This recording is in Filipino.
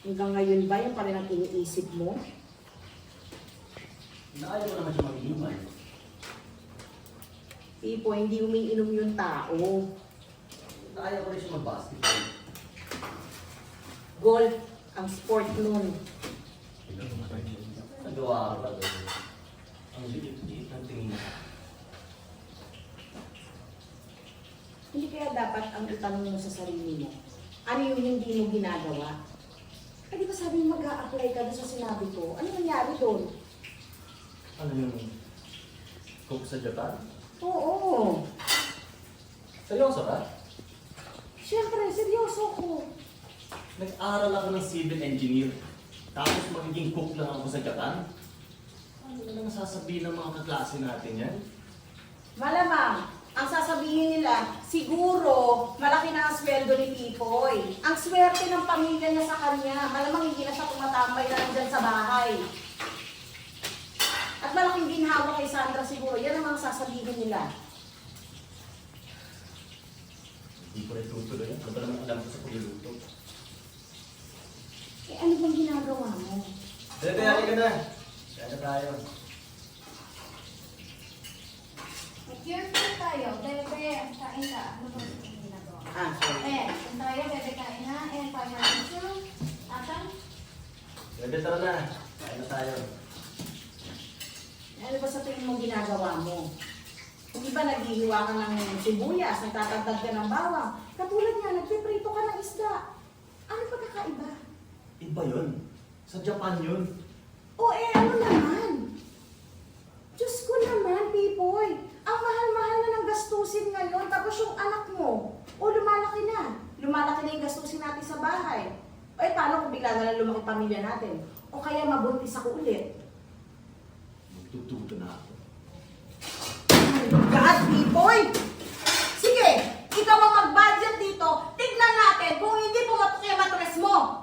Hanggang ngayon ba yung pa rin ang iniisip mo? Nakaya ko naman siya mag-inuman. Pipo, hindi umiinom yung tao. Nakaya ko rin siya mag-basketball. Golf ang sport nun. Nagawa ko talaga. Ang liit-liit ng tingin niya. Hindi kaya dapat ang itanong mo sa sarili mo, ano yung hindi mo ginagawa? Eh di ba sabi mo mag-a-apply ka doon sa sinabi ko? Ano nangyari doon? Ano yung cook sa Japan? Oo. Seryoso ka? Siyempre, seryoso ko. Nag-aral ako ng civil engineer. Tapos magiging cook lang ako sa Japan? Ano na lang sasabihin ng mga kaklase natin yan? Malamang, ang sasabihin nila, siguro, malaki na ang sweldo ni Pipoy. Ang swerte ng pamilya niya sa kanya. Malamang hindi na siya tumatambay na lang dyan sa bahay. At malaking ginhawa kay Sandra siguro. Yan ang mga sasabihin nila. Hindi ko rin tutuloy yan. Ano ba naman alam ko sa pagluluto? Eh ano bang ginagawa mo? Bebe, halika na. Kaya na tayo. Mag-cure tayo, bebe, kain ka. Ano ba yung ginagawa? Sorry. Kung tayo, bebe, kain na. Fire tissue. Asan? Bebe, tara na. Kaya na tayo. Ano ba sa tingin mo ginagawa mo? Hindi ba naghihiwa ka ng sibuyas, nagtatagdag ka ng bawang? Katulad niya, nagpiprito ka ng isda. Ano pagkakaiba? Iba yun. Sa Japan yun. O ano naman? Diyos ko naman, Pipoy. Ang mahal-mahal na ng gastusin ngayon, tapos yung anak mo, lumalaki na. Lumalaki na yung gastusin natin sa bahay. O paano kung bigla na lang lumaki pamilya natin? O kaya mabuntis ako ulit? Magtututo na ako. God, Pipoy! Sige, ikaw ang mag-budget dito. Tignan natin kung hindi pumatok yung matres mo.